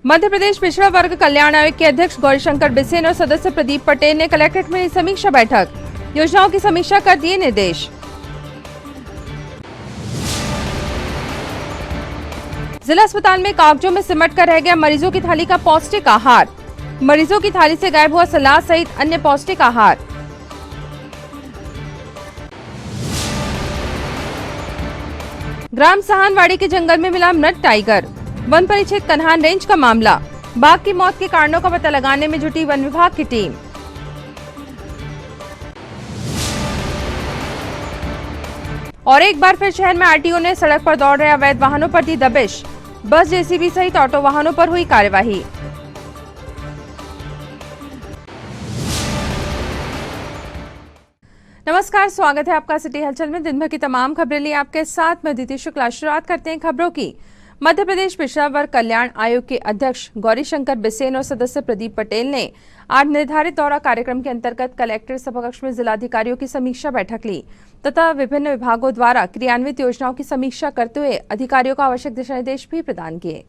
मध्य प्रदेश पिछड़ा वर्ग कल्याण आयोग के अध्यक्ष गौरीशंकर बिसेन और सदस्य प्रदीप पटेल ने कलेक्ट्रेट में समीक्षा बैठक, योजनाओं की समीक्षा कर दिए निर्देश। जिला अस्पताल में कागजों में सिमट कर रह गया मरीजों की थाली का पौष्टिक आहार, मरीजों की थाली से गायब हुआ सलाद सहित अन्य पौष्टिक आहार। ग्राम सहानवाड़ी के जंगल में मिला मृत टाइगर, वन परिक्षेत्र कन्हान रेंज का मामला। बाघ की मौत के कारणों का पता लगाने में जुटी वन विभाग की टीम। और एक बार फिर शहर में आरटीओ ने सड़क पर दौड़ रहे अवैध वाहनों पर दी दबिश, बस, जेसीबी सहित ऑटो वाहनों पर हुई कार्यवाही। नमस्कार, स्वागत है आपका सिटी हलचल में। दिन भर की तमाम खबरें लिए आपके साथ मैं अदिति शुक्ला। शुरुआत करते हैं खबरों की। मध्य प्रदेश पिछड़ा वर्ग कल्याण आयोग के अध्यक्ष गौरीशंकर बिसेन और सदस्य प्रदीप पटेल ने आज निर्धारित दौरा कार्यक्रम के अंतर्गत कलेक्ट्रेट सभाकक्ष में जिलाधिकारियों की समीक्षा बैठक ली तथा विभिन्न विभागों द्वारा क्रियान्वित योजनाओं की समीक्षा करते हुए अधिकारियों को आवश्यक दिशा निर्देश भी प्रदान किए।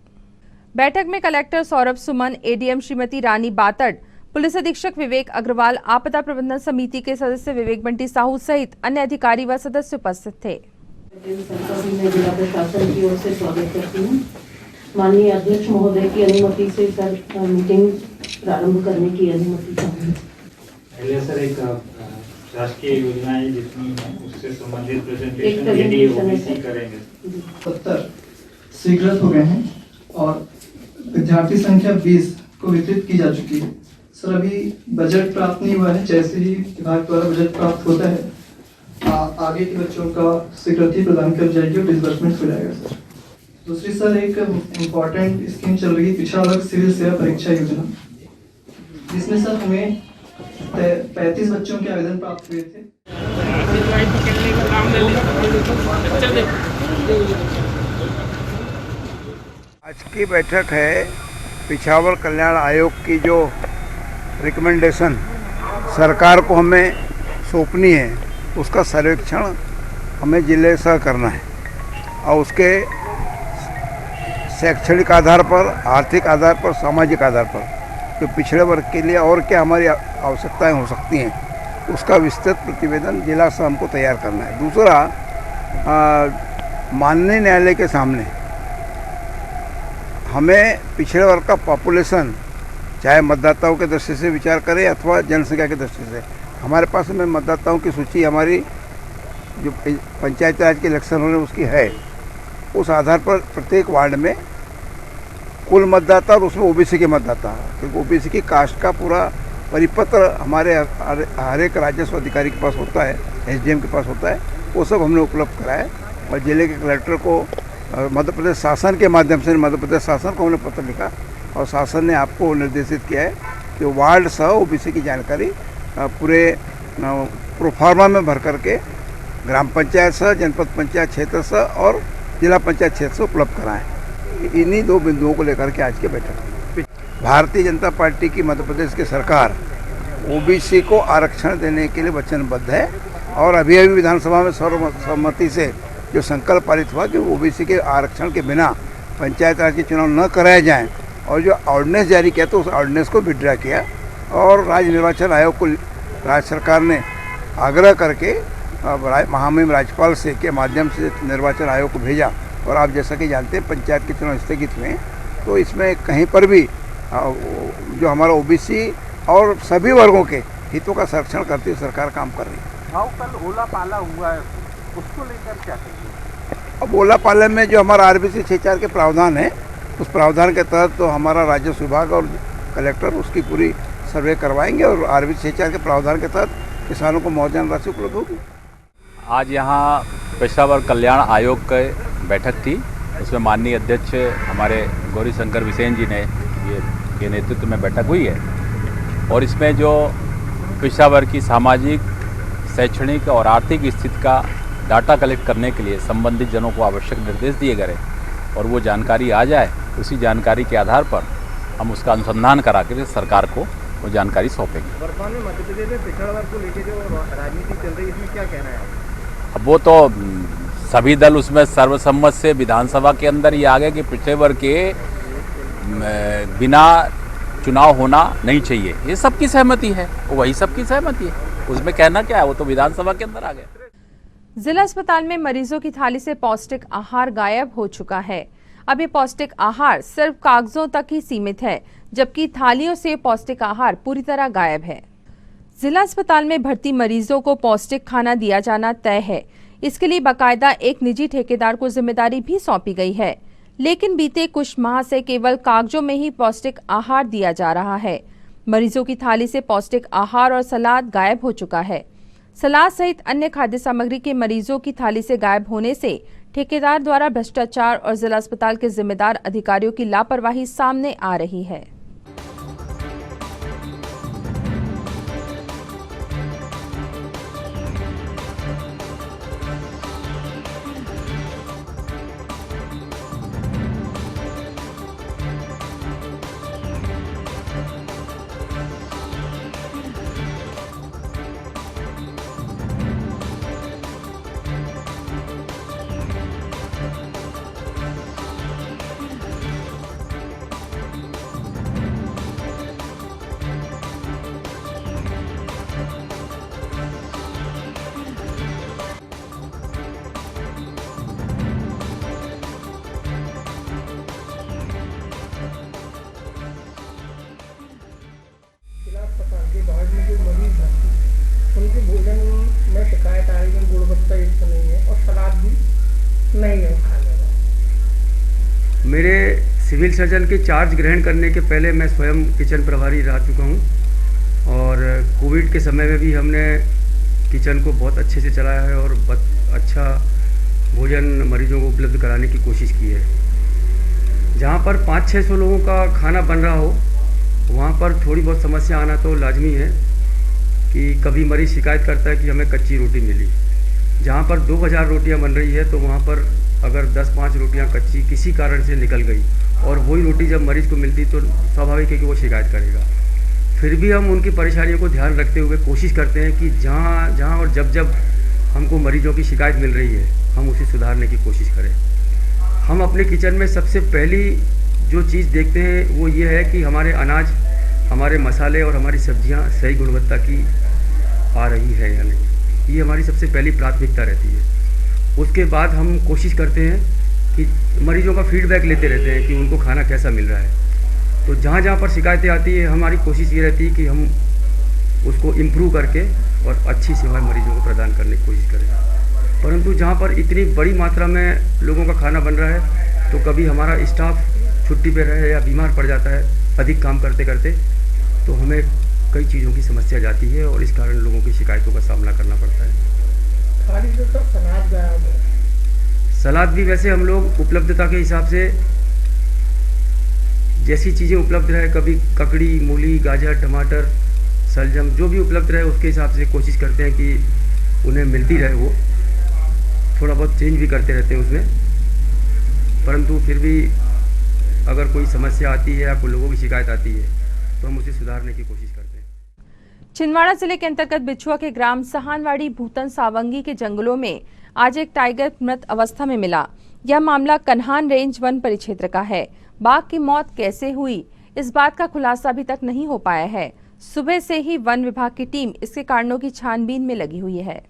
बैठक में कलेक्टर सौरभ सुमन, एडीएम श्रीमती रानी बातड़, पुलिस अधीक्षक विवेक अग्रवाल, आपदा प्रबंधन समिति के सदस्य विवेक बंटी साहू सहित अन्य अधिकारी व सदस्य उपस्थित थे। मैं जिला प्रशासन की ओर से स्वागत करती हूँ। माननीय अध्यक्ष महोदय की अनुमति से सर मीटिंग प्रारंभ करने की अनुमति चाहूँगी। पहले सर एक राष्ट्रीय योजनाएं जितनी हैं उससे संबंधित प्रेजेंटेशन करेंगे। 70 स्वीकृत हो गए हैं और विद्यार्थी संख्या 20 को वितरित की जा चुकी है। सर अभी बजट प्राप्त नहीं हुआ है, जैसे ही विभाग द्वारा बजट प्राप्त होता है आगे के बच्चों का स्वीकृति प्रदान कर जाएगी और डिसबर्समेंट हो जाएगा। सर दूसरी सर एक इम्पॉर्टेंट स्कीम चल रही है पिछड़ा वर्ग सिविल सेवा परीक्षा योजना, जिसमें सर हमें 35 बच्चों के आवेदन प्राप्त हुए थे। आज की बैठक है पिछड़ा वर्ग कल्याण आयोग की जो रिकमेंडेशन सरकार को हमें सौंपनी है उसका सर्वेक्षण हमें जिले से करना है और उसके शैक्षणिक आधार पर, आर्थिक आधार पर, सामाजिक आधार पर जो पिछड़े वर्ग के लिए और क्या हमारी आवश्यकताएं हो सकती हैं उसका विस्तृत प्रतिवेदन जिला से हमको तैयार करना है। दूसरा, माननीय न्यायालय के सामने हमें पिछड़े वर्ग का पॉपुलेशन चाहे मतदाताओं के दृष्टि से विचार करें अथवा जनसंख्या की दृष्टि से, हमारे पास में मतदाताओं की सूची हमारी जो पंचायत राज के इलेक्शन होने उसकी है, उस आधार पर प्रत्येक वार्ड में कुल मतदाता और उसमें ओबीसी के मतदाता, क्योंकि ओबीसी की कास्ट का पूरा परिपत्र हमारे हर एक राजस्व अधिकारी के पास होता है, एसडीएम के पास होता है, वो सब हमने उपलब्ध कराया और जिले के कलेक्टर को मध्य प्रदेश शासन के माध्यम से मध्य प्रदेश शासन को हमने पत्र लिखा और शासन ने आपको निर्देशित किया है कि वार्ड सह ओबीसी की जानकारी पूरे प्रोफार्मा में भर करके ग्राम पंचायत सह, जनपद पंचायत क्षेत्र सह और जिला पंचायत क्षेत्र से उपलब्ध कराएं। इन्हीं दो बिंदुओं को लेकर के आज की बैठक। भारतीय जनता पार्टी की मध्य प्रदेश की सरकार ओबीसी को आरक्षण देने के लिए वचनबद्ध है और अभी अभी विधानसभा में सर्वसम्मति से जो संकल्प पारित हुआ कि ओबीसी के आरक्षण के बिना पंचायत राज के चुनाव न कराए जाएँ और जो ऑर्डिनेंस जारी किया तो उस ऑर्डिनेंस को विड्रा किया और राज्य निर्वाचन आयोग को राज्य सरकार ने आग्रह करके महामहिम राज्यपाल से के माध्यम से निर्वाचन आयोग को भेजा और आप जैसा कि जानते हैं पंचायत के चुनाव स्थगित हुए, तो इसमें कहीं पर भी जो हमारा ओबीसी और सभी वर्गों के हितों का संरक्षण करती हुई सरकार काम कर रही है। कल ओला पाला हुआ है, उसको लेकर क्या करेंगे? अब ओला पाले में जो हमारा आरबीसी 64 के प्रावधान है उस प्रावधान के तहत तो हमारा राजस्व विभाग और कलेक्टर उसकी पूरी सर्वे करवाएंगे और आरबीसी 64 के प्रावधान के तहत किसानों को मुआवजा राशि उपलब्ध होगी। आज यहाँ पिछड़ा वर्ग कल्याण आयोग की बैठक थी, उसमें माननीय अध्यक्ष हमारे गौरीशंकर बिसेन जी ने ये नेतृत्व में बैठक हुई है और इसमें जो पिछड़ा वर्ग की सामाजिक, शैक्षणिक और आर्थिक स्थिति का डाटा कलेक्ट करने के लिए संबंधित जनों को आवश्यक निर्देश दिए गए और वो जानकारी आ जाए, उसी जानकारी के आधार पर हम उसका अनुसंधान करा के सरकार को वो जानकारी सौंपेंगे। वर्तमान में मध्य प्रदेश में पिछड़ा वर्ग को लेकर जो राजनीति चल रही है इसमें क्या कहना है? अब वो तो सभी दल उसमें सर्वसम्मत से विधानसभा के अंदर ये आ गए कि पिछड़े वर्ग के बिना चुनाव होना नहीं चाहिए, ये सबकी सहमति है, वही सबकी सहमति है, उसमें कहना क्या है, वो तो विधानसभा के अंदर आ गए। जिला अस्पताल में मरीजों की थाली से पौष्टिक आहार गायब हो चुका है। अब ये पौष्टिक आहार सिर्फ कागजों तक ही सीमित है, जबकि थालियों से पौष्टिक आहार पूरी तरह गायब है। जिला अस्पताल में भर्ती मरीजों को पौष्टिक खाना दिया जाना तय है। इसके लिए बाकायदा एक निजी ठेकेदार को जिम्मेदारी भी सौंपी गई है, लेकिन बीते कुछ माह से केवल कागजों में ही पौष्टिक आहार दिया जा रहा है। मरीजों की थाली से पौष्टिक आहार और सलाद गायब हो चुका है। सलाद सहित अन्य खाद्य सामग्री के मरीजों की थाली से गायब होने से ठेकेदार द्वारा भ्रष्टाचार और जिला अस्पताल के जिम्मेदार अधिकारियों की लापरवाही सामने आ रही है। जिला अस्पताल के बाहर में जो मरीज भर्ती, उनके भोजन में शिकायत आ रही है, गुणवत्ता युक्त नहीं है और सलाद भी नहीं है खाने का। मेरे सिविल सर्जन के चार्ज ग्रहण करने के पहले मैं स्वयं किचन प्रभारी रह चुका हूं और कोविड के समय में भी हमने किचन को बहुत अच्छे से चलाया है और बहुत अच्छा भोजन मरीजों को उपलब्ध कराने की कोशिश की है। जहां पर 500-600 लोगों का खाना बन रहा हो, वहाँ पर थोड़ी बहुत समस्या आना तो लाजमी है कि कभी मरीज शिकायत करता है कि हमें कच्ची रोटी मिली। जहाँ पर 2000 रोटियाँ बन रही है तो वहाँ पर अगर 10-5 रोटियाँ कच्ची किसी कारण से निकल गई और वही रोटी जब मरीज़ को मिलती तो स्वाभाविक है कि वो शिकायत करेगा। फिर भी हम उनकी परेशानियों को ध्यान रखते हुए कोशिश करते हैं कि जहाँ और जब हमको मरीजों की शिकायत मिल रही है हम उसे सुधारने की कोशिश करें। हम अपने किचन में सबसे पहली जो चीज़ देखते हैं वो ये है कि हमारे अनाज, हमारे मसाले और हमारी सब्जियां सही गुणवत्ता की आ रही है या नहीं, ये हमारी सबसे पहली प्राथमिकता रहती है। उसके बाद हम कोशिश करते हैं कि मरीजों का फीडबैक लेते रहते हैं कि उनको खाना कैसा मिल रहा है। तो जहाँ जहाँ पर शिकायतें आती है हमारी कोशिश ये रहती है कि हम उसको इम्प्रूव करके और अच्छी सेवाएँ मरीजों को प्रदान करने की कोशिश करें। परंतु जहाँ पर इतनी बड़ी मात्रा में लोगों का खाना बन रहा है तो कभी हमारा स्टाफ छुट्टी पे रहे या बीमार पड़ जाता है अधिक काम करते करते, तो हमें कई चीज़ों की समस्या जाती है और इस कारण लोगों की शिकायतों का सामना करना पड़ता है। खाली जो तो सलाद गायब है। सलाद भी वैसे हम लोग उपलब्धता के हिसाब से जैसी चीज़ें उपलब्ध रहे, कभी ककड़ी, मूली, गाजर, टमाटर, शलजम जो भी उपलब्ध रहे उसके हिसाब से कोशिश करते हैं कि उन्हें मिलती रहे। वो थोड़ा बहुत चेंज भी करते रहते हैं उसमें, परंतु फिर भी अगर कोई समस्या आती है या कोई लोगों की शिकायत आती है तो हम उसे सुधारने की कोशिश करते हैं। छिंदवाड़ा जिले के अंतर्गत बिछुआ के ग्राम सहानवाड़ी भूतन सावंगी के जंगलों में आज एक टाइगर मृत अवस्था में मिला। यह मामला कन्हान रेंज वन परिक्षेत्र का है। बाघ की मौत कैसे हुई, इस बात का खुलासा अभी तक नहीं हो पाया है। सुबह से ही वन विभाग की टीम इसके कारणों की छानबीन में लगी हुई है।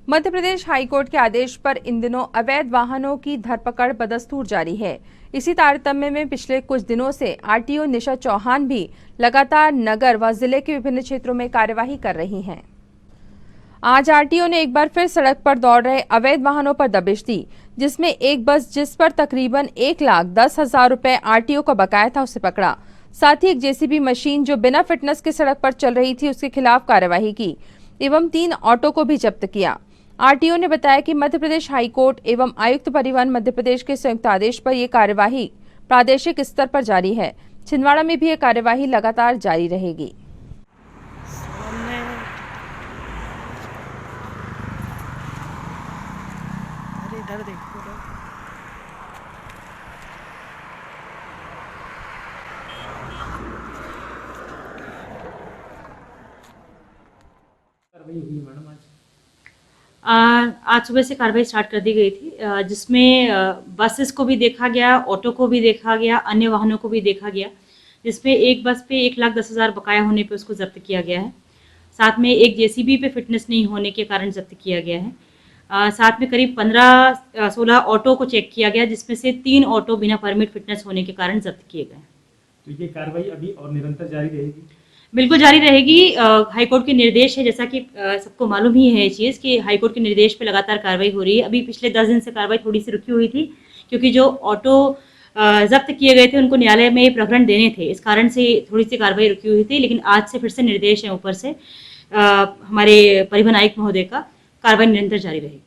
मध्य प्रदेश हाईकोर्ट के आदेश पर इन दिनों अवैध वाहनों की धरपकड़ बदस्तूर जारी है। इसी तारतम्य में पिछले कुछ दिनों से आरटीओ निशा चौहान भी लगातार नगर व जिले के विभिन्न क्षेत्रों में कार्यवाही कर रही हैं। आज आरटीओ ने एक बार फिर सड़क पर दौड़ रहे अवैध वाहनों पर दबिश दी, जिसमें एक बस जिस पर तकरीबन 1,10,000 रुपए आरटीओ का बकाया था उसे पकड़ा। साथ ही एक जेसीबी मशीन जो बिना फिटनेस के सड़क पर चल रही थी उसके खिलाफ कार्यवाही की एवं 3 ऑटो को भी जब्त किया। आरटीओ ने बताया कि मध्य प्रदेश हाईकोर्ट एवं आयुक्त परिवहन मध्य प्रदेश के संयुक्त आदेश पर यह कार्यवाही प्रादेशिक स्तर पर जारी है। छिंदवाड़ा में भी यह कार्यवाही लगातार जारी रहेगी। इधर देखो कार्रवाई हुई है मैडम आज? आज सुबह से कार्रवाई स्टार्ट कर दी गई थी, जिसमें बसेस को भी देखा गया, ऑटो को भी देखा गया, अन्य वाहनों को भी देखा गया, जिसमें एक बस पे 1,10,000 बकाया होने पे उसको जब्त किया गया है। साथ में एक जेसीबी पे फिटनेस नहीं होने के कारण जब्त किया गया है। साथ में करीब 15-16 ऑटो को चेक किया गया, जिसमें से 3 ऑटो बिना परमिट फिटनेस होने के कारण जब्त किए गए। तो ये कार्रवाई अभी और निरंतर जारी रहेगी? बिल्कुल जारी रहेगी। हाईकोर्ट के निर्देश है, जैसा कि सबको मालूम ही है ये चीज़ कि हाईकोर्ट के निर्देश पे लगातार कार्रवाई हो रही है। अभी पिछले 10 दिन से कार्रवाई थोड़ी सी रुकी हुई थी, क्योंकि जो ऑटो जब्त किए गए थे उनको न्यायालय में प्रकरण देने थे, इस कारण से थोड़ी सी कार्रवाई रुकी हुई थी। लेकिन आज से फिर से निर्देश है ऊपर से हमारे परिवहन आयुक्त महोदय का, कार्रवाई निरंतर जारी रहेगी।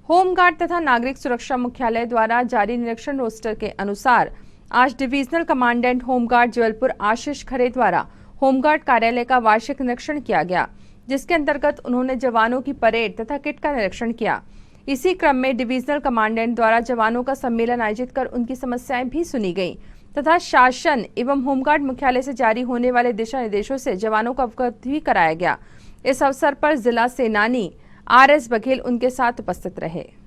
होमगार्ड तथा नागरिक सुरक्षा मुख्यालय द्वारा जारी निरीक्षण रोस्टर के अनुसार आज डिविजनल कमांडेंट होमगार्ड जबलपुर आशीष खरे द्वारा होमगार्ड कार्यालय का वार्षिक निरीक्षण किया गया, जिसके अंतर्गत उन्होंने जवानों की परेड तथा किट का निरीक्षण किया। इसी क्रम में डिविजनल कमांडेंट द्वारा जवानों का सम्मेलन आयोजित कर उनकी समस्याएं भी सुनी गईं तथा शासन एवं होमगार्ड मुख्यालय से जारी होने वाले दिशा निर्देशों से जवानों को अवगत भी कराया गया। इस अवसर पर जिला सेनानी RS बघेल उनके साथ उपस्थित रहे।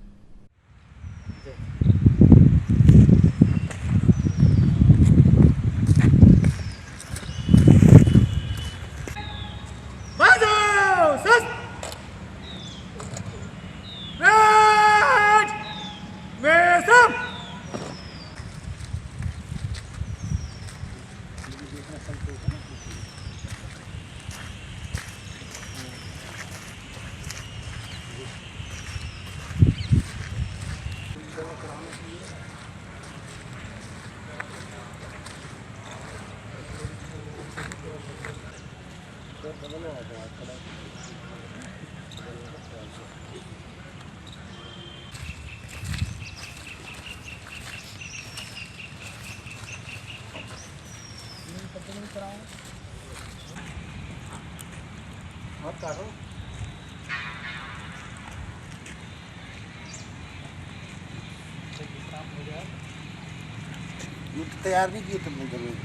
तैयार नहीं किए तुमने जरूर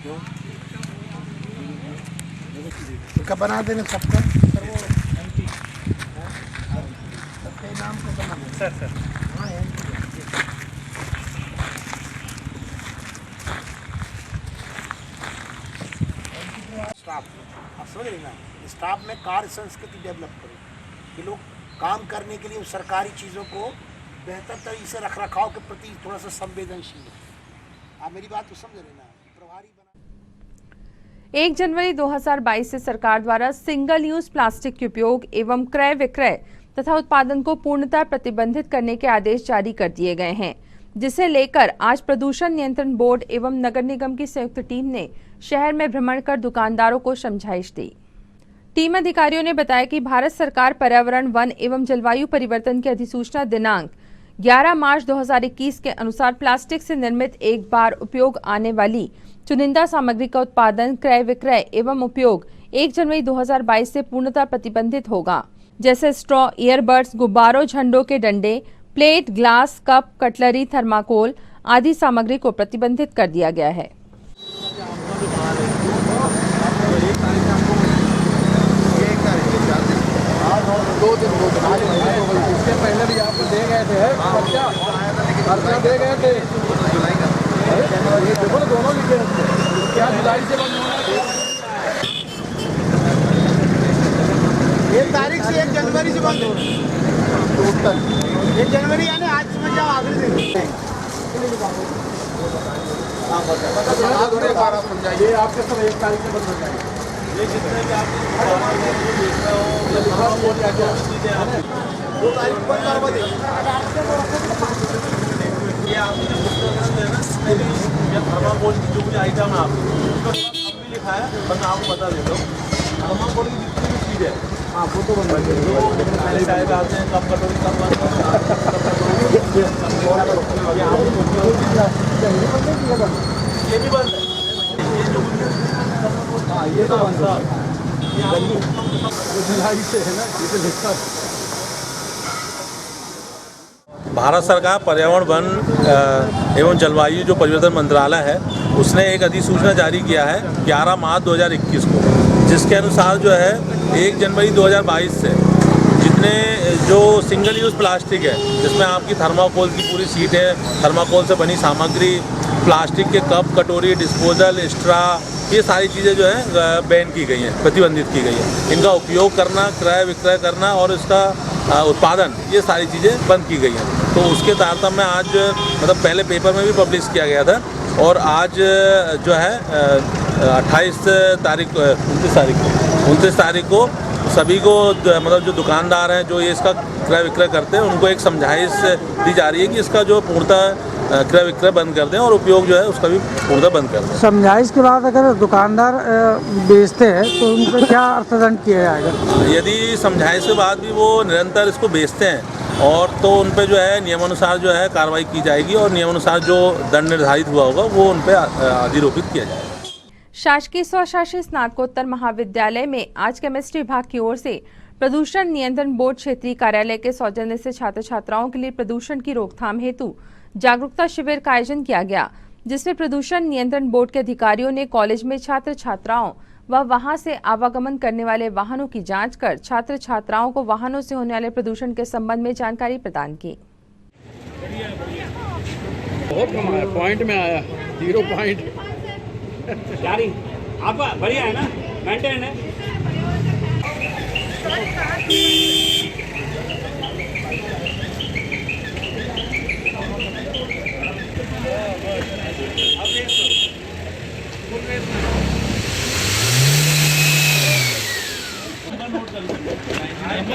क्यों बना देना सबका सबके नाम को बना सर स्टाफ समझ रहे ना, स्टाफ में कार्य संस्कृति डेवलप करो कि लोग काम करने के लिए सरकारी चीज़ों को बेहतर तरीके से रख रखाव के प्रति थोड़ा सा संवेदनशील है। आप मेरी बात तो समझ रहे ना, प्रभारी बना। 1 जनवरी 2022 से सरकार द्वारा सिंगल यूज प्लास्टिक के उपयोग एवं क्रय विक्रय तथा उत्पादन को पूर्णतः प्रतिबंधित करने के आदेश जारी कर दिए गए हैं, जिसे लेकर आज प्रदूषण नियंत्रण बोर्ड एवं नगर निगम की संयुक्त टीम ने शहर में भ्रमण कर दुकानदारों को समझाइश दी। टीम अधिकारियों ने बताया कि भारत सरकार पर्यावरण, वन एवं जलवायु परिवर्तन की अधिसूचना दिनांक 11 मार्च 2021 के अनुसार प्लास्टिक से निर्मित एक बार उपयोग आने वाली चुनिंदा सामग्री का उत्पादन, क्रय विक्रय एवं उपयोग 1 जनवरी 2022 से पूर्णतः प्रतिबंधित होगा, जैसे स्ट्रॉ, ईयरबड्स, गुब्बारों, झंडों के डंडे, plate, glass, cup, cutlery, thermocol आदि सामग्री को प्रतिबंधित कर दिया गया है। इसके पहले भी आपको दे गए थे खर्चा दे गए थे, ये देखो दोनों लिखे क्या जुलाई से बंद होना है। 1 तारीख से 1 जनवरी से बंद हो, 1 जनवरी यानी आज समझ जाओ आखिरी दिन। ये आपके सब 1 तारीख से बंद हो जाएगा। ये जितने भी आप 2 तारीख बंद करवा देंगे। ये आपने थर्माकोल की जो भी आइटम है आपको उसका भी लिखा है, बस आपको बता देता हूँ। थर्माकोल की जितनी भी चीज़ है हाँ वो तो बंद कर पहले टाइप आते हैं, कप कटोरी सब बंद ये भी बंद है, ये जो हाँ ये तो बंद है, जुलाई से है ना, ये तो लिखा भारत सरकार पर्यावरण वन एवं जलवायु जो परिवर्तन मंत्रालय है उसने एक अधिसूचना जारी किया है 11 मार्च 2021 को, जिसके अनुसार जो है 1 जनवरी 2022 से जितने जो सिंगल यूज़ प्लास्टिक है, जिसमें आपकी थर्माकोल की पूरी सीट है, थर्माकोल से बनी सामग्री, प्लास्टिक के कप, कटोरी, डिस्पोजल, स्ट्रा, ये सारी चीज़ें जो है बैन की गई हैं, प्रतिबंधित की गई हैं। इनका उपयोग करना, क्रय विक्रय करना और इसका उत्पादन, ये सारी चीज़ें बंद की गई हैं। तो उसके तारतम्य में आज मतलब पहले पेपर में भी पब्लिश किया गया था और आज जो है 29 तारीख को सभी को मतलब जो दुकानदार हैं जो ये इसका क्रय विक्रय करते हैं उनको एक समझाइश दी जा रही है कि इसका जो पूर्णतः क्रय विक्रय बंद कर दें और उपयोग जो है उसका भी पूर्णतः बंद कर दें। समझाइश के बाद अगर दुकानदार बेचते हैं तो उन पर क्या अर्थदंड किया जाएगा? यदि समझाइश के बाद भी वो निरंतर इसको बेचते हैं और तो उन पर जो है नियमानुसार जो है कार्रवाई की जाएगी और नियमानुसार जो दंड निर्धारित हुआ होगा वो उन पर अधिरोपित किया जाएगा। शासकीय स्वशासित स्नातकोत्तर महाविद्यालय में आज केमिस्ट्री विभाग की ओर से प्रदूषण नियंत्रण बोर्ड क्षेत्रीय कार्यालय के सौजन्य से छात्र छात्राओं के लिए प्रदूषण की रोकथाम हेतु जागरूकता शिविर का आयोजन किया गया, जिसमें प्रदूषण नियंत्रण बोर्ड के अधिकारियों ने कॉलेज में छात्र छात्राओं व वहां से आवागमन करने वाले वाहनों की जांच कर छात्र छात्राओं को वाहनों से होने वाले प्रदूषण के संबंध में जानकारी प्रदान की। बहुत पॉइंट में आया, 0 पॉइंट। आप बढ़िया है ना, मेंटेन है।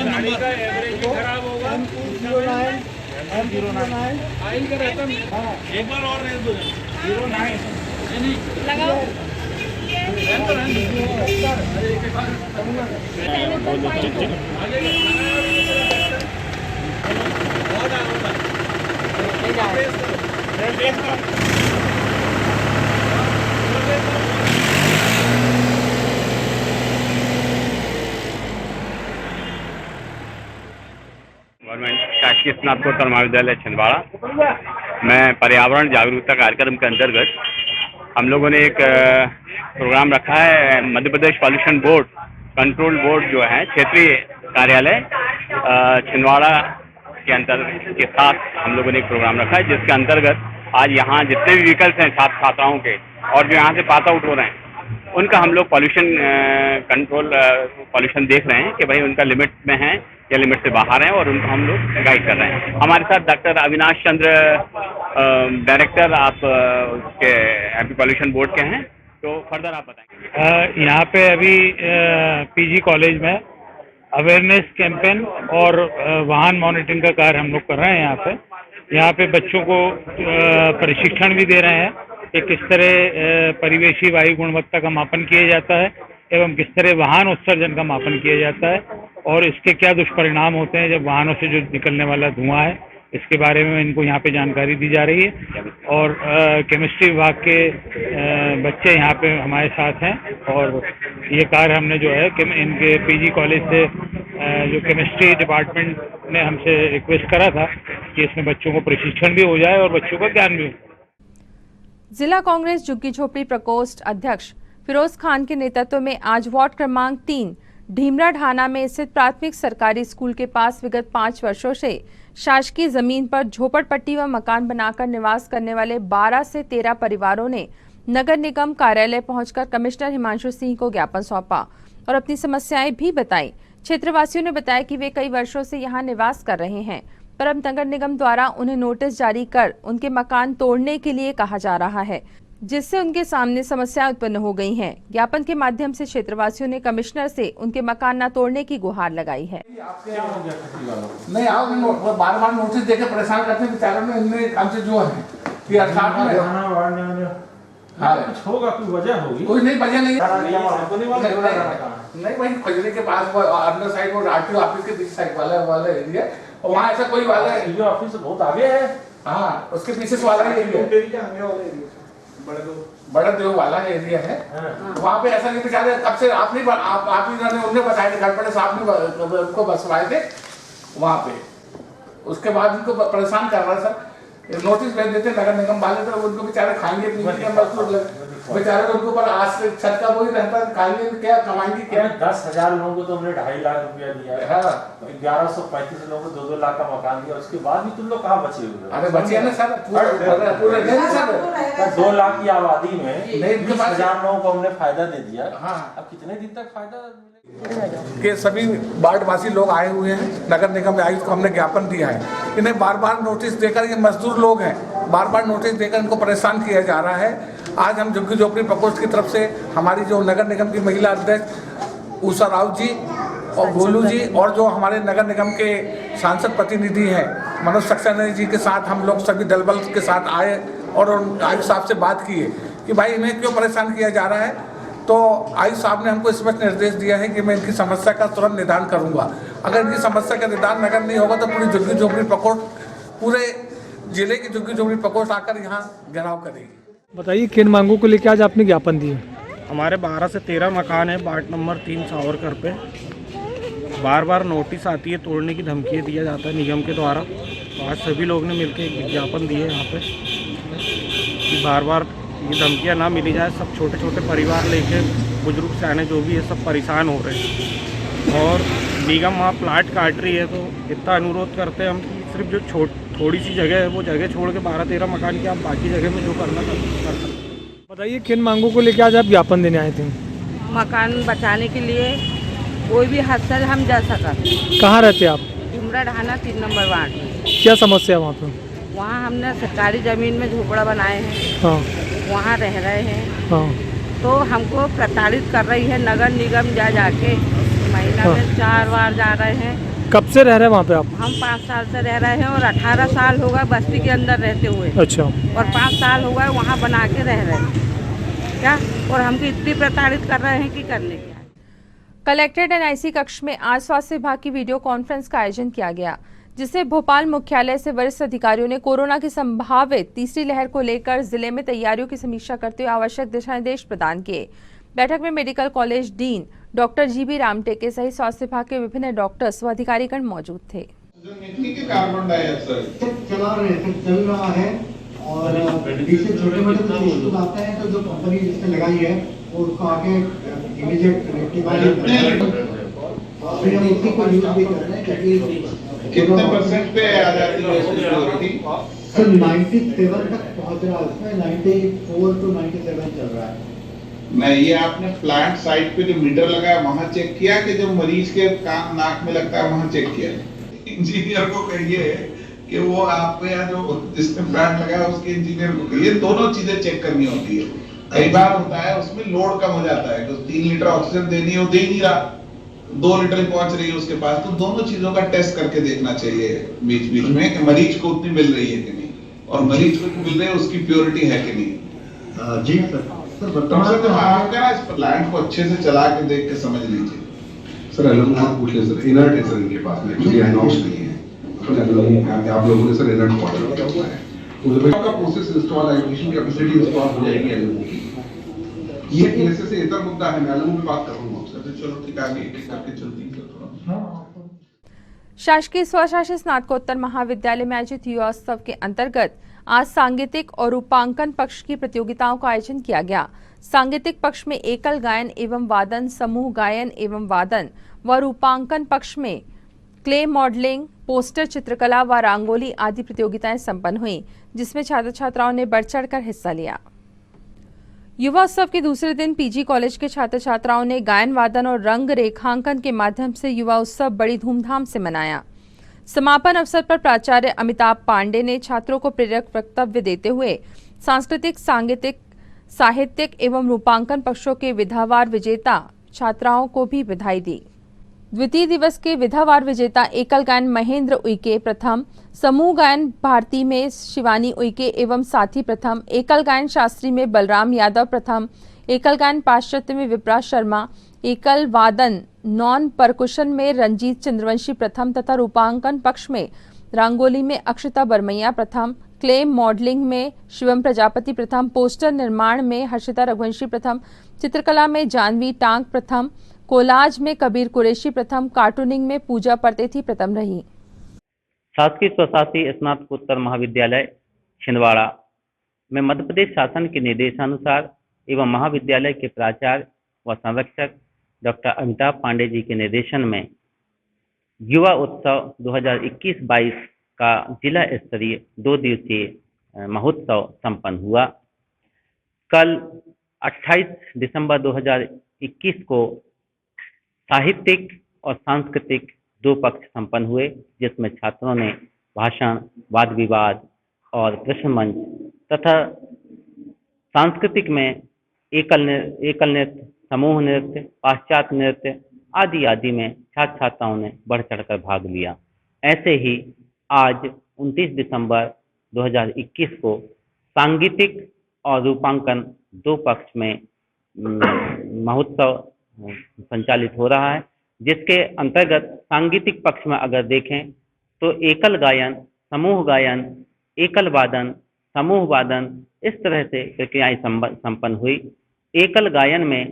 गाड़ी का एवरेज खराब होगा। आइल का रहता है, एक बार और रेस दो। 09 लगाओ। गवर्नमेंट शासकीय स्नातकोत्तर महाविद्यालय छिंदवाड़ा में पर्यावरण जागरूकता कार्यक्रम के अंतर्गत हम लोगों ने एक प्रोग्राम रखा है। Madhya Pradesh pollution board control board जो है क्षेत्रीय कार्यालय छिंदवाड़ा के अंतर्गत के साथ हम लोगों ने एक प्रोग्राम रखा है, जिसके अंतर्गत आज यहाँ जितने भी व्हीकल्स हैं छात्र छात्राओं के और जो यहाँ से पास आउट हो रहे हैं उनका हम लोग पॉल्यूशन देख रहे हैं कि भाई उनका लिमिट में है या लिमिट से बाहर है और उनको हम लोग गाइड कर रहे हैं। हमारे साथ डॉक्टर अविनाश चंद्र डायरेक्टर आप उसके एमपी पॉल्यूशन बोर्ड के हैं, तो फर्दर आप बताएंगे। यहाँ पे अभी पीजी कॉलेज में अवेयरनेस कैंपेन और वाहन मॉनिटरिंग का कार्य हम लोग कर रहे हैं। यहाँ पे बच्चों को प्रशिक्षण भी दे रहे हैं कि किस तरह परिवेशी वायु गुणवत्ता का मापन किया जाता है एवं किस तरह वाहन उत्सर्जन का मापन किया जाता है और इसके क्या दुष्परिणाम होते हैं जब वाहनों से जो निकलने वाला धुआं है, इसके बारे में इनको यहाँ पे जानकारी दी जा रही है। और केमिस्ट्री विभाग के बच्चे यहाँ पे हमारे साथ हैं और ये कार्य हमने जो है कि इनके पीजी कॉलेज से जो केमिस्ट्री डिपार्टमेंट ने हमसे रिक्वेस्ट करा था कि इसमें बच्चों को प्रशिक्षण भी हो जाए और बच्चों का ज्ञान भी हो। जिला कांग्रेस झुग्गी झोपड़ी प्रकोष्ठ अध्यक्ष फिरोज खान के नेतृत्व में आज वार्ड क्रमांक 3 ढीमरा ढाना में स्थित प्राथमिक सरकारी स्कूल के पास विगत 5 वर्षों से शासकीय जमीन पर झोपड़पट्टी व मकान बनाकर निवास करने वाले 12 से 13 परिवारों ने नगर निगम कार्यालय पहुंचकर कमिश्नर हिमांशु सिंह को ज्ञापन सौंपा और अपनी समस्याएं भी बताई। क्षेत्रवासियों ने बताया कि वे कई वर्षों से यहां निवास कर रहे हैं, पर नगर निगम द्वारा उन्हें नोटिस जारी कर उनके मकान तोड़ने के लिए कहा जा रहा है, जिससे उनके सामने समस्या उत्पन्न हो गई हैं। ज्ञापन के माध्यम से क्षेत्रवासियों ने कमिश्नर से उनके मकान न तोड़ने की गुहार लगाई है। नहीं आप बार-बार नोटिस देकर परेशान करते हैं बेचारों ने, इनने हमसे जो है कि 18 में हाँ कुछ होगा, कोई वजह होगी, कोई नहीं वजह नहीं नहीं भाई खजरे के पास अंदर साइड वो आरटीओ ऑफिस के पीछे साइड वाला एरिया और वहाँ ऐसा कोई वाला आरटीओ ऑफिस बहुत आगे है। हाँ उसके पीछे से वाला एरिया बड़ा देव वाला एरिया है। वहाँ पे ऐसा नहीं बेचारे कब से आप ही उन्होंने बताया गड़बड़े साहब ने उनको बसवाए थे वहाँ पे, उसके बाद इनको परेशान कर रहा है सर। नोटिस भेज देते नगर निगम वाले, तो उनको बेचारे खाएंगे पीएंगे क्या, मजदूर बेचारे को उनको पर आज से छत का वही रहता है, खाएंगे क्या, कमाएंगे क्या। 10,000 लोगों को तो हमने 2.5 लाख रुपया दिया है। हाँ। 1135 लोगों को 2-2 लाख का मकान दिया, उसके बाद भी तुम लोग कहाँ बचे हुए? अरे बचे हैं ना सर, पूरे 2 लाख की आबादी में 20,000 लोगों को हमने फायदा दे दिया। हाँ। अब कितने दिन तक फायदा के सभी वार्डवासी लोग आए हुए हैं, नगर निगम आयुक्त को हमने ज्ञापन दिया है। इन्हें बार बार नोटिस देकर, ये मजदूर लोग हैं, बार बार नोटिस देकर इनको परेशान किया जा रहा है। आज हम झुग्गी झोपड़ी प्रकोष्ठ की तरफ से हमारी जो नगर निगम की महिला अध्यक्ष उषा राउत जी और गोलू जी और जो हमारे नगर निगम के सांसद प्रतिनिधि हैं मनोज सक्सेना जी के साथ हम लोग सभी दल बल के साथ आए और आयुक्त साहब से बात की है कि भाई इन्हें क्यों परेशान किया जा रहा है। तो आयुक्त साहब ने हमको स्पष्ट निर्देश दिया है कि मैं इनकी समस्या का तुरंत निदान करूंगा। अगर इनकी समस्या का निदान नगर नहीं होगा तो पूरी झुग्गी झोपड़ी प्रकोष्ठ, पूरे जिले की झुग्गी झोपड़ी प्रकोष्ठ आकर यहाँ घेराव करेगी। बताइए किन मांगों को लेकर आज आपने ज्ञापन दिए? हमारे 12 से 13 मकान है वार्ड नंबर 3 सावरकर पे। बार बार नोटिस आती है, तोड़ने की धमकियाँ दिया जाता है निगम के द्वारा। तो आज सभी लोग ने मिलकर एक विज्ञापन दिए यहाँ पे कि बार बार ये धमकियाँ ना मिली जाए। सब छोटे छोटे परिवार लेके बुजुर्ग सियाने जो भी है सब परेशान हो रहे हैं और निगम वहाँ प्लाट काट रही है। तो इतना अनुरोध करते हैं हम कि सिर्फ जो थोड़ी सी जगह है वो जगह छोड़ के 12-13 मकान की आप बाकी जगह में जो करना कर सकते। बताइए किन मांगों को लेकर आज आप ज्ञापन देने आए थे? मकान बचाने के लिए कोई भी हद से हम जा सका। कहाँ रहते आप? डुमरा ढाना 3 नंबर वार्ड में। क्या समस्या है वहाँ पे? वहाँ हमने सरकारी ज़मीन में झोपड़ा बनाए हैं। हाँ। वहाँ रह रहे हैं। हाँ। तो हमको प्रताड़ित कर रही है नगर निगम जाके महीना में 4 बार जा रहे हैं। कब से रह रहे हैं वहाँ पे आप? हम 5 साल से रह रहे हैं और 18 साल हो गए बस्ती के अंदर रहते हुए। अच्छा। और 5 साल हो गए वहाँ बना के रह रहे हैं क्या, और हमको इतनी प्रताड़ित कर रहे हैं कि करने क्या। कलेक्ट्रेट एनआईसी कक्ष में आज स्वास्थ्य विभाग की वीडियो कॉन्फ्रेंस का आयोजन किया गया, जिसे भोपाल मुख्यालय से वरिष्ठ अधिकारियों ने कोरोना की संभावित तीसरी लहर को लेकर जिले में तैयारियों की समीक्षा करते हुए आवश्यक दिशा निर्देश प्रदान किए। बैठक में medical college dean doctor GB Ramteke सहित स्वास्थ्य विभाग के विभिन्न डॉक्टर्स व अधिकारीगण मौजूद थे। कार्बन डाइऑक्साइड चला रहे थे, चल रहा है और इससे छोटे मोटे कुछ इश्यूज आते हैं तो जो कंपनी जिसने लगाई है वो उसको आगे इमीडिएट रेक्टिफाई हम इसी को यूज भी कर रहे हैं क्योंकि कितने % पे आ जाती है सिक्योरिटी? सर 97 तक पहुंच रहा है, उसमें 94 to 97 चल रहा है। नहीं, ये आपने प्लांट साइट पे जो मीटर लगाया वहां चेक किया कि जो मरीज के कान नाक में लगता है वहां चेक किया? इंजीनियर को कहिए कि वो आपके यहाँ जो जिसने प्लांट लगाया उसके इंजीनियर को कहिए, दोनों चीजें चेक करनी होती है। कई बार होता है उसमें लोड कम हो जाता है, तो 3 लीटर ऑक्सीजन देनी हो, दे ही नहीं रहा, 2 लीटर पहुंच रही है उसके पास, तो दोनों चीजों का टेस्ट करके देखना चाहिए बीच बीच में कि मरीज को उतनी मिल रही है कि नहीं, और मरीज को मिल रही है उसकी प्योरिटी है कि नहीं। जी सर। आपका इस प्लांट को अच्छे से चला के देख के समझ लीजिए। सर एलम आप पूछ ले सर, इनर्ट है सर इनके पास में, एक्चुअली अनाउंस नहीं है, आप लोगों ने सर इनर्ट मॉडल किया है, उसमें आपका process install execution capacity install हो जाएगी एलएमओ की। ये केस से इतना मुद्दा है, मैं एलएमओ की बात करूंगा सर। चलो ठीक है, आगे एक करके चलती है थोड़ा। शासकीय स्वशासित स्नातकोत्तर महाविद्यालय में आयोजित युवाोत्सव के अंतर्गत आज सांगीतिक और रूपांकन पक्ष की प्रतियोगिताओं का आयोजन किया गया। सांगीतिक पक्ष में एकल गायन एवं वादन, समूह गायन एवं वादन व रूपांकन पक्ष में क्ले मॉडलिंग, पोस्टर चित्रकला व रंगोली आदि प्रतियोगिताएं संपन्न हुईं, जिसमें छात्र छात्राओं ने बढ़ चढ़कर हिस्सा लिया। युवा उत्सव के दूसरे दिन पीजी कॉलेज के छात्र छात्राओं ने गायन वादन और रंग रेखांकन के माध्यम से युवा उत्सव बड़ी धूमधाम से मनाया। समापन अवसर पर प्राचार्य अमिताभ पांडे ने छात्रों को प्रेरक वक्तव्य देते हुए सांस्कृतिक, सांगीतिक, साहित्यिक एवं रूपांकन पक्षों के विधावार विजेता छात्राओं को भी बधाई दी। द्वितीय दिवस के विधावार विजेता एकल गायन महेंद्र उइके प्रथम, समूह गायन भारती में शिवानी उइके एवं साथी प्रथम, एकल गायन शास्त्री में बलराम यादव प्रथम, एकल गायन पाश्चात्य में विप्रा शर्मा, एकल वादन नॉन परकुशन में रंजीत चंद्रवंशी प्रथम तथा रूपांकन पक्ष में रंगोली में अक्षता बरमैया प्रथम, क्ले मॉडलिंग में शिवम प्रजापति प्रथम, पोस्टर निर्माण में हर्षिता रघुवंशी प्रथम, चित्रकला में जानवी टांग प्रथम, कोलाज में कबीर कुरैशी प्रथम, कार्टूनिंग में पूजा परतेथी प्रथम रही। शासकीय स्वशासी स्नातकोत्तर महाविद्यालय छिंदवाड़ा में मध्य प्रदेश शासन के निर्देशानुसार एवं महाविद्यालय के प्राचार्य व संरक्षक डॉक्टर अमिताभ पांडे जी के निर्देशन में युवा उत्सव 2021-22 का जिला स्तरीय 2 दिवसीय महोत्सव संपन्न हुआ। कल 28 दिसंबर 2021 को साहित्यिक और सांस्कृतिक 2 पक्ष संपन्न हुए, जिसमें छात्रों ने भाषण, वाद विवाद और प्रश्न मंच तथा सांस्कृतिक में एकल नृत्य, समूह नृत्य, पाश्चात्य नृत्य आदि आदि में छात्र छात्राओं ने बढ़ चढ़कर भाग लिया। ऐसे ही आज 29 दिसंबर 2021 को सांगीतिक और रूपांकन 2 पक्ष में महोत्सव संचालित हो रहा है, जिसके अंतर्गत सांगीतिक पक्ष में अगर देखें तो एकल गायन, समूह गायन, एकल वादन, समूह वादन, इस तरह से प्रक्रियाएं संपन्न हुई। एकल गायन में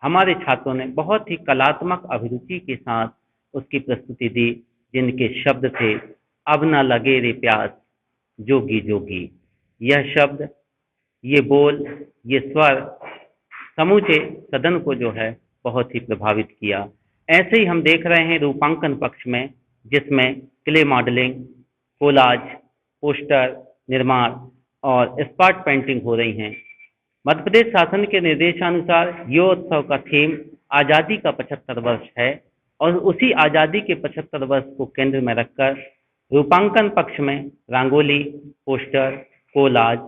हमारे छात्रों ने बहुत ही कलात्मक अभिरुचि के साथ उसकी प्रस्तुति दी, जिनके शब्द थे अब न लगे रे प्यास जोगी जोगी। यह शब्द, ये बोल, ये स्वर समूचे सदन को जो है बहुत ही प्रभावित किया। ऐसे ही हम देख रहे हैं रूपांकन पक्ष में, जिसमें क्ले मॉडलिंग, कोलाज, पोस्टर निर्माण और स्पॉट पेंटिंग हो रही हैं। मध्य प्रदेश शासन के निर्देशानुसार युवा उत्सव का थीम आज़ादी का 75 वर्ष है और उसी आज़ादी के 75 वर्ष को केंद्र में रखकर रूपांकन पक्ष में रंगोली, पोस्टर, कोलाज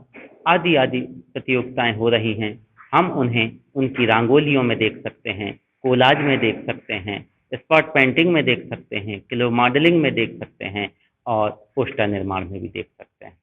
आदि आदि प्रतियोगिताएं हो रही हैं। हम उन्हें उनकी रंगोलियों में देख सकते हैं, कोलाज में देख सकते हैं, स्पॉट पेंटिंग में देख सकते हैं, क्ले मॉडलिंग में देख सकते हैं और पोस्टर निर्माण में भी देख सकते हैं।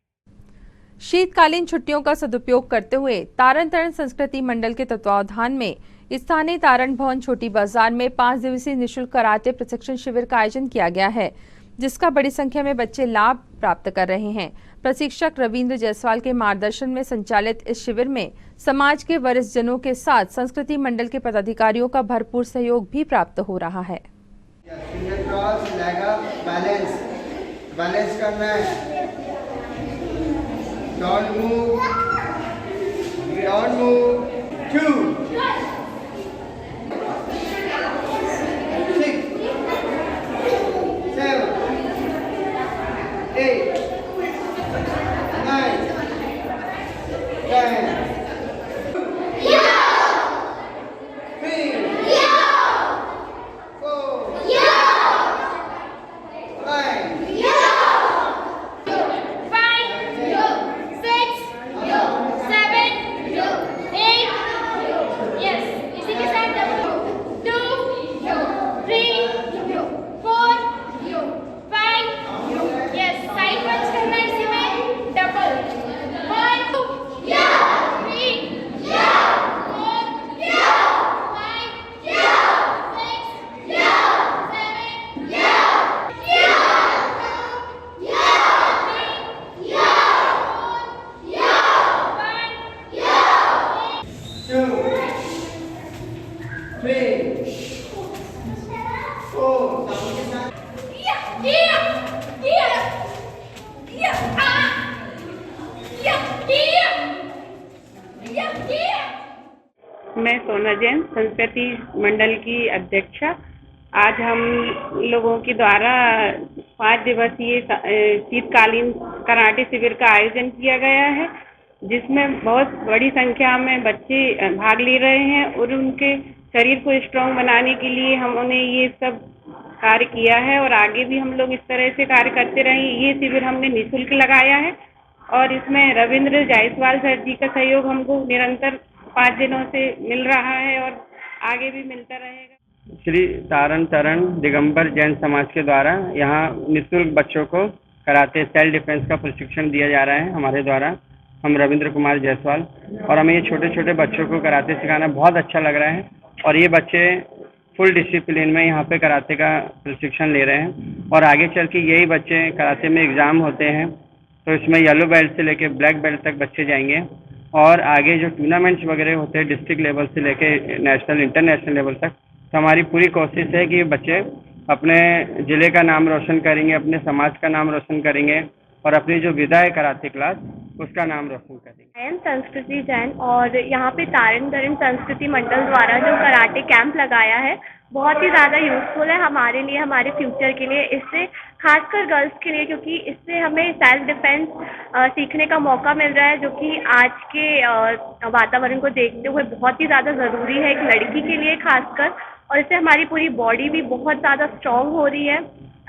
शीतकालीन छुट्टियों का सदुपयोग करते हुए तारण तरण संस्कृति मंडल के तत्वावधान में स्थानीय तारण भवन छोटी बाजार में 5 दिवसीय निःशुल्क कराटे प्रशिक्षण शिविर का आयोजन किया गया है, जिसका बड़ी संख्या में बच्चे लाभ प्राप्त कर रहे हैं। प्रशिक्षक रविंद्र जायसवाल के मार्गदर्शन में संचालित इस शिविर में समाज के वरिष्ठ जनों के साथ संस्कृति मंडल के पदाधिकारियों का भरपूर सहयोग भी प्राप्त हो रहा है। बैलेंस करना है, don't move, 2, 6, 7, 8, 9, 10. मैं सोना जैन, संस्कृति मंडल की अध्यक्षा। आज हम लोगों के द्वारा 5 दिवसीय शीतकालीन कराटे शिविर का आयोजन किया गया है, जिसमें बहुत बड़ी संख्या में बच्चे भाग ले रहे हैं और उनके शरीर को स्ट्रांग बनाने के लिए हमने ये सब कार्य किया है और आगे भी हम लोग इस तरह से कार्य करते रहेंगे। ये शिविर हमने निःशुल्क लगाया है और इसमें रविंद्र जायसवाल सर जी का सहयोग हमको निरंतर 5 दिनों से मिल रहा है और आगे भी मिलता रहेगा। श्री तारण तरण दिगंबर जैन समाज के द्वारा यहाँ निःशुल्क बच्चों को कराटे सेल्फ डिफेंस का प्रशिक्षण दिया जा रहा है हमारे द्वारा। हम रविंद्र कुमार जायसवाल, और हमें ये छोटे छोटे बच्चों को कराटे सिखाना बहुत अच्छा लग रहा है और ये बच्चे फुल डिसिप्लिन में यहाँ पे कराटे का प्रशिक्षण ले रहे हैं और आगे चल के यही बच्चे कराटे में एग्ज़ाम होते हैं तो इसमें येलो बेल्ट से लेके ब्लैक बेल्ट तक बच्चे जाएंगे और आगे जो टूर्नामेंट्स वगैरह होते हैं डिस्ट्रिक्ट लेवल से लेके नेशनल इंटरनेशनल लेवल तक, तो हमारी पूरी कोशिश है कि ये बच्चे अपने ज़िले का नाम रोशन करेंगे, अपने समाज का नाम रोशन करेंगे और अपनी जो विदा है कराटे क्लास उसका नाम रोशन करेंगे। आई एम संस्कृति जैन और यहाँ पे तारण तरण संस्कृति मंडल द्वारा जो कराटे कैंप लगाया है बहुत ही ज़्यादा यूज़फुल है हमारे लिए, हमारे फ्यूचर के लिए। इससे खासकर गर्ल्स के लिए, क्योंकि इससे हमें सेल्फ डिफेंस सीखने का मौका मिल रहा है, जो कि आज के वातावरण को देखते हुए बहुत ही ज़्यादा ज़रूरी है एक लड़की के लिए खासकर। और इससे हमारी पूरी बॉडी भी बहुत ज़्यादा स्ट्रॉन्ग हो रही है।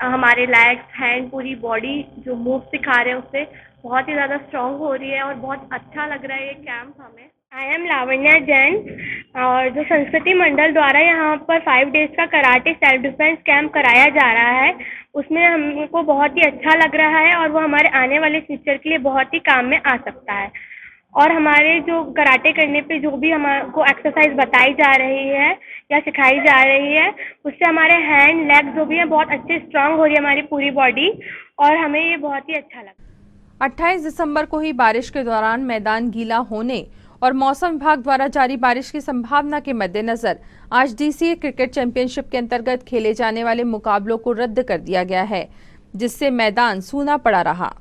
हमारे लेग्स, हैंड, पूरी बॉडी जो मूव सिखा रहे हैं उससे बहुत ही ज़्यादा स्ट्रॉन्ग हो रही है और बहुत अच्छा लग रहा है ये कैंप हमें। आई एम लावण्या जैन और जो संस्कृति मंडल द्वारा यहाँ पर 5 डेज का कराटे सेल्फ डिफेंस कैंप कराया जा रहा है उसमें हमको बहुत ही अच्छा लग रहा है और वो हमारे आने वाले फ्यूचर के लिए बहुत ही काम में आ सकता है। और हमारे जो कराटे करने पे जो भी हमको एक्सरसाइज बताई जा रही है या सिखाई जा रही है उससे हमारे हैंड, लेग जो भी है बहुत अच्छे स्ट्रांग हो रही है हमारी पूरी बॉडी और हमें ये बहुत ही अच्छा लगा। 28 दिसंबर को ही बारिश के दौरान मैदान गीला होने और मौसम विभाग द्वारा जारी बारिश की संभावना के मद्देनजर आज DCA क्रिकेट चैंपियनशिप के अंतर्गत खेले जाने वाले मुकाबलों को रद्द कर दिया गया है, जिससे मैदान सूना पड़ा रहा।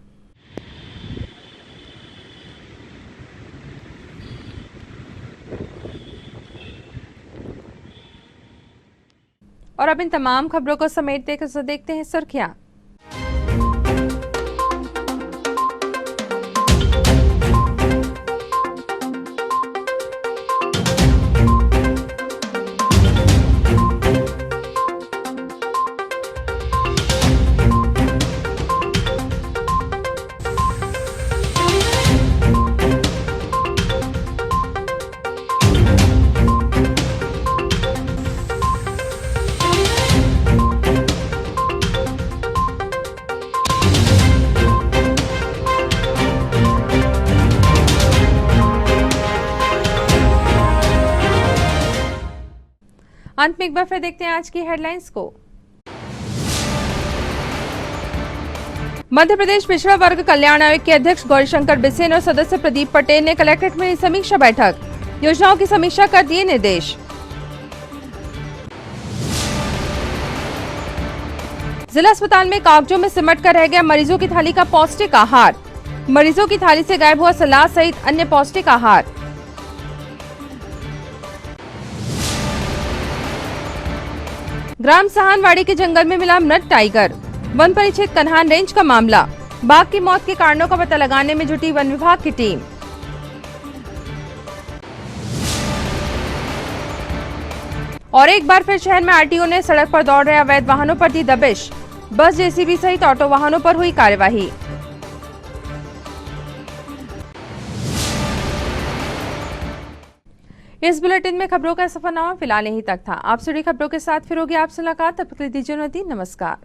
और अब इन तमाम खबरों को समेटते हुए देखते हैं सुर्खियां। अंत में एक बार फिर देखते हैं आज की हेडलाइंस को। मध्य प्रदेश पिछड़ा वर्ग कल्याण आयोग के अध्यक्ष गौरीशंकर बिसेन और सदस्य प्रदीप पटेल ने कलेक्ट्रेट में समीक्षा बैठक, योजनाओं की समीक्षा कर दिए निर्देश। जिला अस्पताल में कागजों में सिमट कर रह गया मरीजों की थाली का पौष्टिक आहार, मरीजों की थाली से गायब हुआ सलाद सहित अन्य पौष्टिक आहार। ग्राम सहानवाड़ी के जंगल में मिला मृत टाइगर, वन परिक्षेत्र कन्हान रेंज का मामला, बाघ की मौत के कारणों का पता लगाने में जुटी वन विभाग की टीम। और एक बार फिर शहर में आरटीओ ने सड़क पर दौड़ रहे अवैध वाहनों पर दी दबिश, बस, जेसीबी सहित ऑटो वाहनों पर हुई कार्यवाही। इस बुलेटिन में खबरों का सफरनामा फिलहाल यहीं तक था। आप जुड़ी खबरों के साथ फिर होगी आपसे मुलाकात, तब तक के लिए दीजिए अनुमति। नमस्कार।